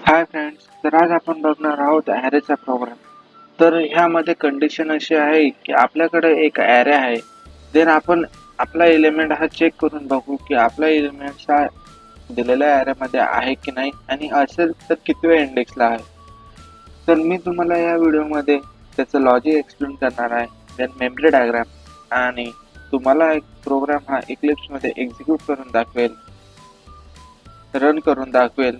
Hi friends, तर आज आपण बघणार आहोत ॲरेचा प्रोग्राम. तर ह्यामध्ये कंडिशन अशी आहे की आपल्याकडे एक ॲरे आहे. जर आपण आपला एलिमेंट हा चेक करून बघू की आपला एलिमेंट हा दिलेल्या ॲरेमध्ये आहे की नाही आणि असेल तर कितव्या इंडेक्सला आहे. तर मी तुम्हाला या व्हिडिओमध्ये त्याचं लॉजिक एक्सप्लेन करणार आहे, देन मेमरी डायग्राम आणि तुम्हाला एक प्रोग्राम हा इक्लिप्समध्ये एक्झिक्यूट करून दाखवेल, रन करून दाखवेल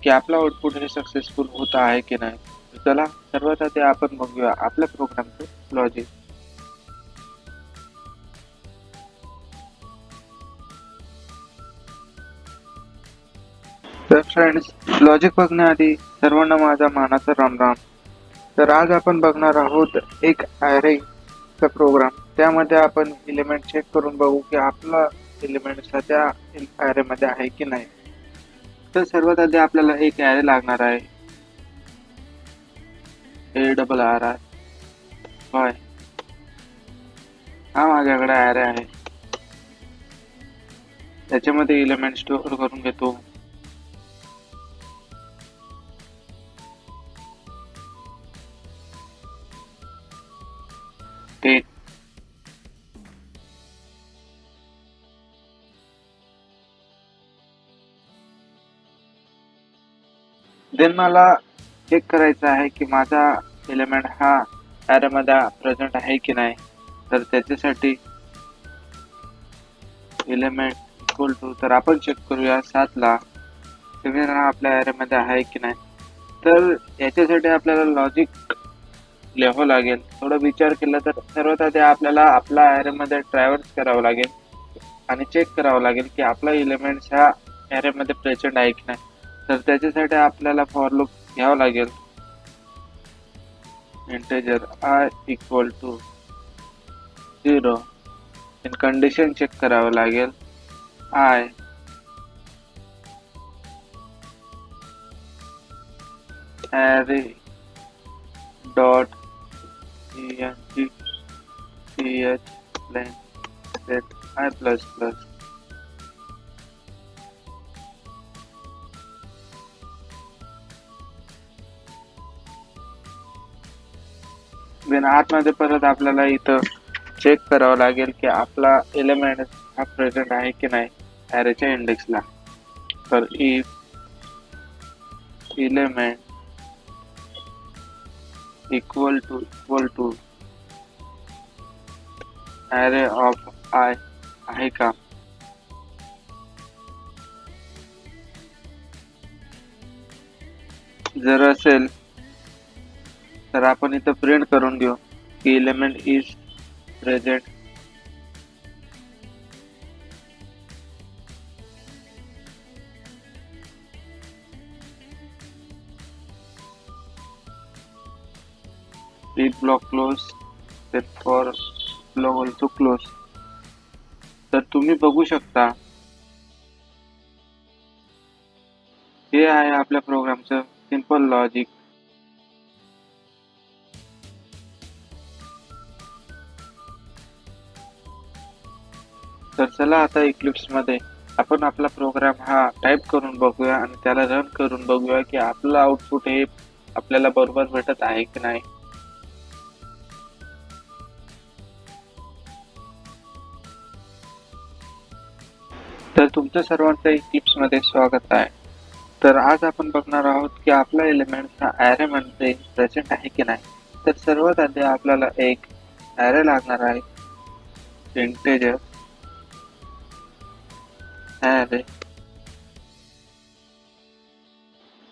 की आपला आउटपुट हे सक्सेसफुल होत आहे की नाही. चला सर्वात आधी आपण बघूया आपल्या प्रोग्रामचं लॉजिक. तर फ्रेंड्स, लॉजिक बघण्याआधी सर्वांना माझा मानाचा रामराम. तर आज आपण बघणार आहोत एक ॲरेचा प्रोग्राम. त्यामध्ये आपण एलिमेंट चेक करून बघू की आपला एलिमेंट सध्या ॲरेमध्ये आहे की नाही. तर सर्वात आधी आपल्याला एक ॲरे लागणार आहे, ARRY. हा माझ्याकडे ॲरे आहे, त्याच्यामध्ये एलिमेंट स्टोअर करून घेतो. ते देन मला चेक करायचं आहे की माझा एलिमेंट हा ॲरेमध्ये प्रेझेंट आहे की नाही. तर त्याच्यासाठी एलिमेंट इक्वल टू, तर आपण चेक करूया 7ला 7 हा आपल्या ॲरेमध्ये आहे की नाही. तर याच्यासाठी आपल्याला लॉजिक लिहावं लागेल. थोडा विचार केला तर सर्वात आधी आपल्याला आपला ॲरेमध्ये ट्रॅव्हर्स करावं लागेल आणि चेक करावं लागेल की आपला एलिमेंट्स ह्या ॲरेमध्ये प्रेझेंट आहे की नाही. तर त्याच्यासाठी आपल्याला फॉर लूप घ्यावं लागेल. Integer I equal to 0 in condition check करावं लागेल. I array dot eng ch len set I plus plus. Then आतमध्ये परत आपल्याला इथं चेक करावं लागेल की आपला एलिमेंट हा प्रेझेंट आहे की नाही ॲरेच्या इंडेक्सला. तर if element equal to array of I आहे का. जर असेल तर आपण इथं प्रिंट करून घेऊ की element is present. if block close then for block also close. तर तुम्ही बघू शकता हे आहे आपल्या प्रोग्रामचं सिंपल लॉजिक. तर चला आता इक्लिप्स मध्ये आपण आपला प्रोग्राम हा टाईप करून बघूया आणि त्याला रन करून बघूया की आपलं आउटपुट हे आपल्याला बरोबर भेटत आहे की नाही. तर तुमचं सर्वांचं इक्लिप्स मध्ये स्वागत आहे. तर आज आपण बघणार आहोत की आपला एलिमेंट हा ॲरे मध्ये प्रेझेंट आहे की नाही. तर सर्वात आधी आपल्याला एक ॲरे लागणार आहे, इंटेजर ॲरे.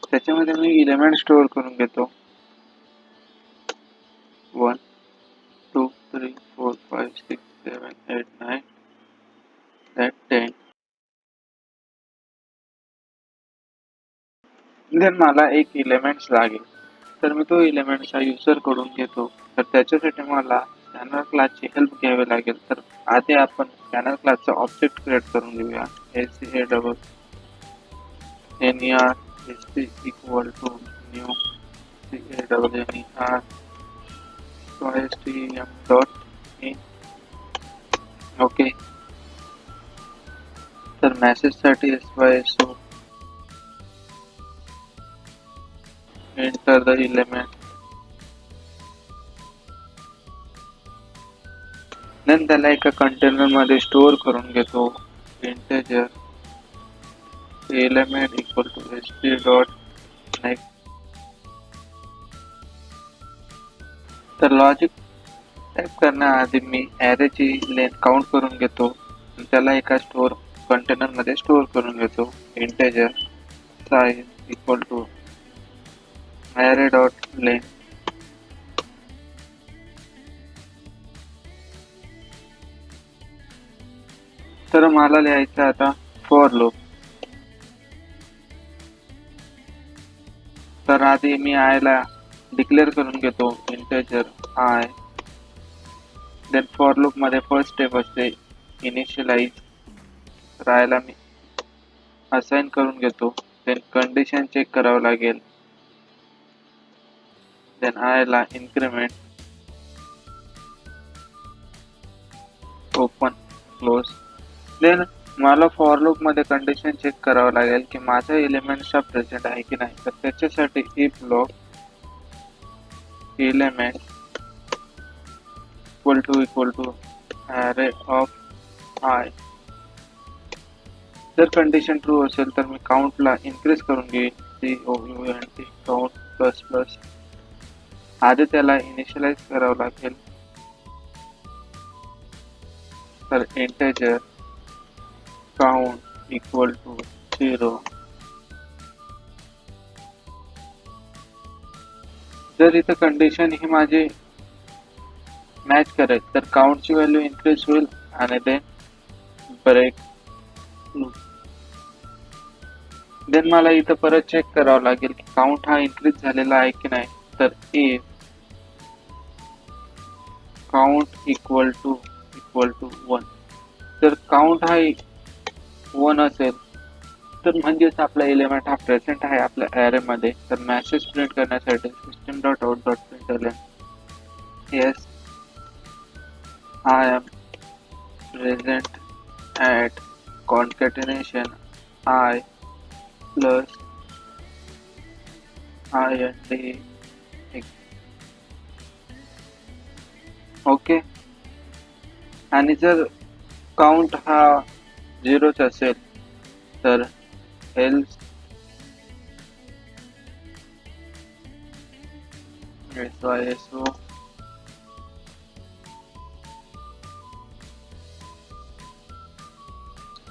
त्याच्यामध्ये मी एलिमेंट स्टोअर करून घेतो 1 2 3 4 5 6 7 8 9 10. देन मला एक एलिमेंट्स लागेल, तर मी तो एलिमेंट्सचा युजर कडून घेतो. तर त्याच्यासाठी मला स्कॅनर क्लासची हेल्प घ्यावी लागेल. तर आधी आपण स्कॅनर क्लासचा ऑब्जेक्ट क्रिएट करून घेऊया. SCANER equal to new SCANER dot in. Okay. तर मेसेज साठी SYSO enter the element, then त्याला एका कंटेनर मध्ये स्टोअर करून घेतो. integer element equal to hp dot next. तर लॉजिक टाइप करण्याआधी मी ॲरेची लेंथ काउंट करून घेतो, त्याला एका कंटेनर मध्ये स्टोअर करून घेतो. integer size equal to array dot length. तर मला लिहायचं आता फॉर लूप. तर आधी मी आय ला डिक्लेअर करून घेतो integer I. Then for loop मध्ये फर्स्ट स्टेप असते इनिशियलाइज. तर आय ला मी असाइन करून घेतो. देन कंडिशन चेक करावं लागेल. देन आय ला इन्क्रीमेंट ओपन क्लोज. देन मला फॉर लूप मध्ये कंडिशन चेक करावं लागेल की माझा एलिमेंट्स प्रेझेंट आहे की नाही. तर त्याच्यासाठी if block element equal to array of I. जर कंडिशन ट्रू असेल तर मी काउंटला इन्क्रीज करून घेईन. count count plus plus. आधी त्याला इनिशियलाइज करावं लागेल. तर इंटेजर काउंट इक्वल टू 0. जर इथं कंडिशन ही माझी मॅच करेल तर काउंटची व्हॅल्यू इन्क्रीज होईल आणि देन ब्रेक. देन मला इथं परत चेक करावं लागेल की काउंट हा इन्क्रीज झालेला आहे की नाही. तर इफ काउंट इक्वल टू 1. तर काउंट हा 1 असेल तर म्हणजेच आपला एलिमेंट हा प्रेझेंट आहे आपल्या ॲरे मध्ये. तर मेसेज प्रिंट करण्यासाठी system dot out dot println yes I am present at concatenation I plus IND. Okay. आणि जर काउंट हा 0च असेल तर else SYSO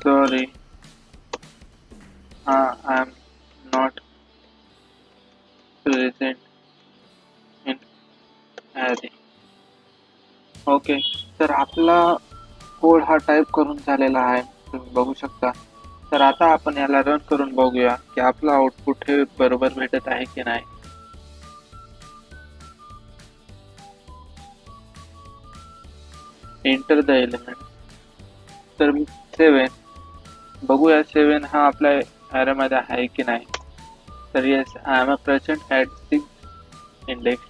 sorry I am not present in array. Okay. तर आपला कोड हा टाइप करून झालेला आहे, तुम्ही बघू शकता. तर आता आपण याला रन करून बघूया की आपला आउटपुट हे बरोबर भेटत आहे की नाही. Enter the element. तर 7 बघूया 7 हा आपल्या ॲरे मध्ये आहे की नाही. तर yes I am present at 6 index.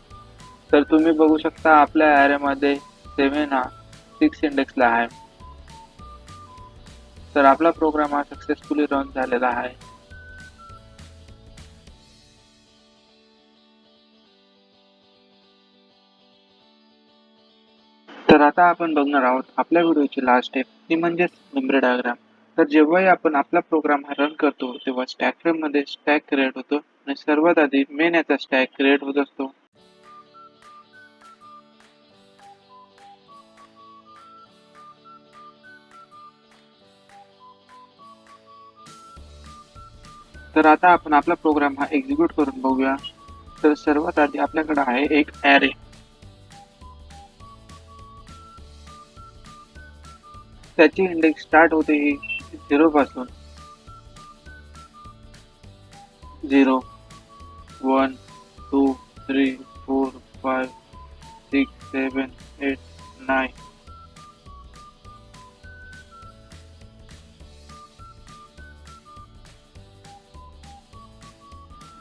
तर तुम्ही बघू शकता आपल्या ॲरे मध्ये 7 हा 6 इंडेक्सला आहे. तर आपला प्रोग्राम हा सक्सेसफुली रन झालेला आहे. तर आता आपण बघणार आहोत आपल्या व्हिडिओची लास्ट स्टेप, ती म्हणजेच मेमरी डायग्राम. तर जेव्हाही आपण आपला प्रोग्राम हा रन करतो तेव्हा स्टॅक फ्रेम मध्ये स्टॅक क्रिएट होतो आणि सर्वात आधी मेन याचा स्टॅक क्रिएट होत असतो. तर आता आपण आपला प्रोग्राम हा एक्झिक्यूट करून बघूया. तर सर्वात आधी आपल्याकडे आहे एक ॲरे. त्याची इंडेक्स स्टार्ट होते ही 0 पासून. 0 1 2 3 4 5 6 7 8 9.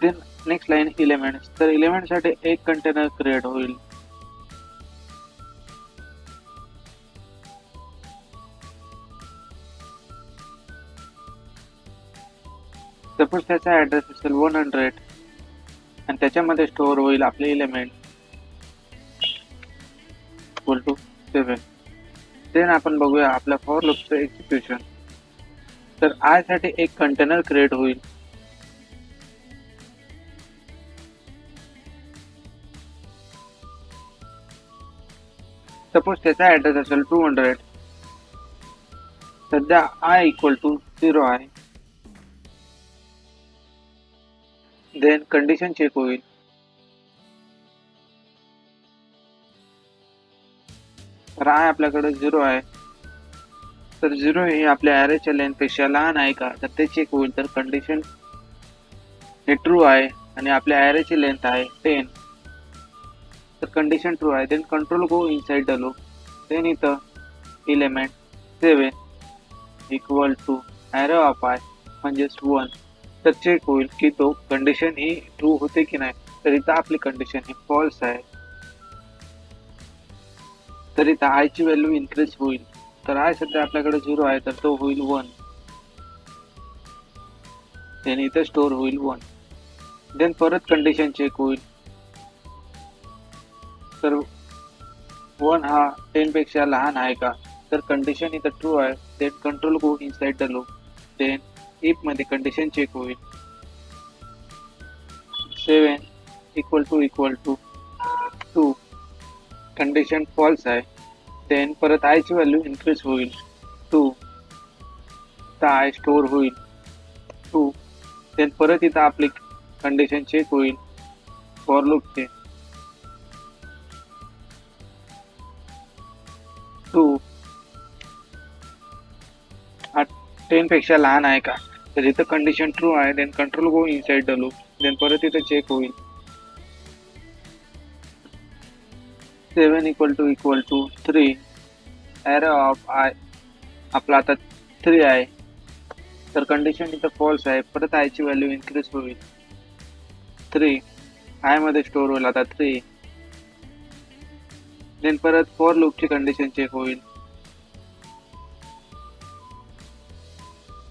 Then next line elements. तर एलिमेंट साठी एक कंटेनर क्रिएट होईल. सपोज त्याचा ऍड्रेस असेल 100 आणि त्याच्यामध्ये स्टोअर होईल आपले एलिमेंट इक्वल टू 7. देन आपण बघूया आपल्या फॉर लूपचं एक्झिक्युशन. तर आय साठी एक कंटेनर क्रिएट होईल. सपोज त्याचा ऍड्रेस असेल 200. सध्या आय इक्वल टू 0 आहे. देन कंडिशन चेक होईल. तर आय आपल्याकडे 0 आहे. तर 0 हे आपल्या ॲरेच्या लेंथ पेक्षा लहान आहे का, तर ते चेक होईल. तर कंडिशन हे ट्रू आहे आणि आपल्या ॲरेची लेंथ आहे 10. तर कंडिशन ट्रू आहे. Then control go inside the loop. Then इथं element 7 equal to array of I म्हणजेच 1. तर चेक होईल की तो कंडिशन ही ट्रू होते की नाही. तर इथं आपली कंडिशन ही फॉल्स आहे. तर इथं आय ची व्हॅल्यू इन्क्रीज होईल. तर आय सध्या आपल्याकडे 0 आहे तर तो होईल 1. देन इथं स्टोअर होईल 1. देन परत कंडिशन चेक होईल. तर 1 हा 10 पेक्षा लहान आहे का, तर कंडिशन इथं ट्रू आहे. Then control go inside the loop. Then if मध्ये कंडिशन चेक होईल. 7 इक्वल टू 2. कंडिशन फॉल्स आहे. देन परत आय ची व्हॅल्यू इन्क्रीज होईल 2. तर आय स्टोअर होईल 2. देन परत इथं आपली कंडिशन चेक होईल फॉर लूपचे. 2 हा 10 पेक्षा लहान आहे का, तर इथं कंडिशन ट्रू आहे. Then control go inside the loop. Then परत इथं चेक होईल. 7 equal to 3. Array of I आपला आता 3 आहे. तर कंडिशन इथं फॉल्स आहे. परत आय ची व्हॅल्यू इन्क्रीज होईल 3. आय मध्ये स्टोअर होईल आता 3. देन परत फॉर लूपची कंडिशन चेक होईल.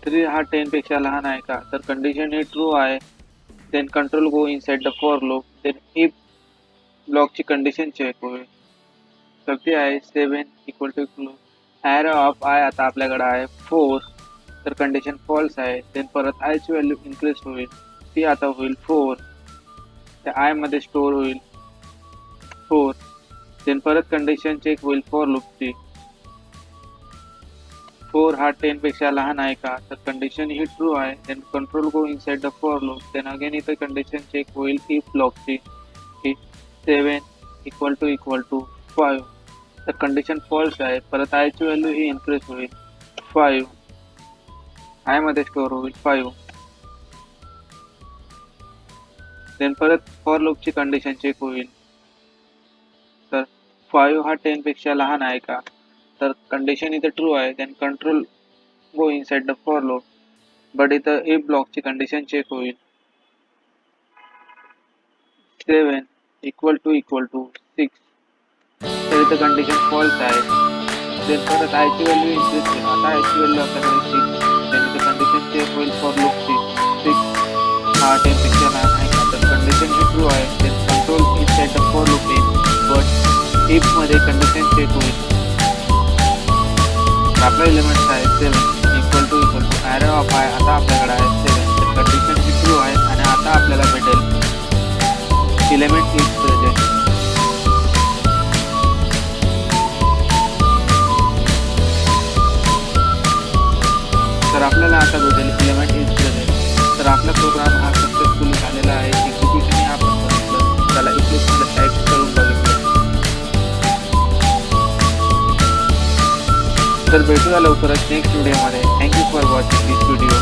3 हा 10 पेक्षा लहान आहे का, तर कंडिशन ही ट्रू आहे. Then control go inside the for loop. Then if ब्लॉकची कंडिशन चेक होईल. तर ती आहे 7 equal to array of I आता आपल्याकडे आहे 4. तर कंडिशन फॉल्स आहे. देन परत आय ची व्हॅल्यू इन्क्रीज होईल. ती आता होईल 4. त्या आय मध्ये स्टोअर होईल 4. देन परत कंडिशन चेक होईल फॉर लूपची. 4 हा 10 पेक्षा लहान आहे का, तर कंडिशन ही ट्रू आहे. Then control go inside the for loop. Then again इथं कंडिशन चेक होईल इफ ब्लॉकची की 7 इक्वल टू 5. तर कंडिशन फॉल्स आहे. परत आय ची व्हॅल्यू ही इन्क्रीज होईल 5. आय मध्ये स्टोअर होईल 5. देन परत फॉर लूपची कंडिशन चेक होईल. तर 5 हा 10 पेक्षा लहान आहे का, तर कंडिशन इथं ट्रू आहे. Then control go inside the for loop. But इथं इफ ब्लॉकची कंडिशन चेक होईल. 7 इक्वल टू 6. तर इथं कंडिशन फॉल्स आहे. देन परत आय ची व्हॅल्यू इन्क्रीज होईल. आता आय ची व्हॅल्यू आपल्याकडे 6. देन इथं कंडिशन चेक होईल फॉर लूपची. 6 हा 10 पेक्षा लहान आहे का, तर कंडिशन ही ट्रू आहे. Then control inside the for loop in. But if मध्ये कंडिशन चेक होईल. आपला एलिमेंट आहे 7 equal to array of I आता आपल्याकडे आहे 7. तर कंडिशन ही ट्रू आहे आणि आता आपल्याला भेटेल एलिमेंट इज प्रेझेंट. तर आपल्याला आता भेटेल एलिमेंट इज प्रेझेंट. तर आपला प्रोग्राम हा सक्सेसफुली झालेला आहे. एक्झिक्युशनही आपण बघितलं, त्याला इक्लिप्समध्ये टाईप करून बघितलं. तर भेटूया लवकरच नेक्स्ट व्हिडिओमध्ये. Thank you for watching this video.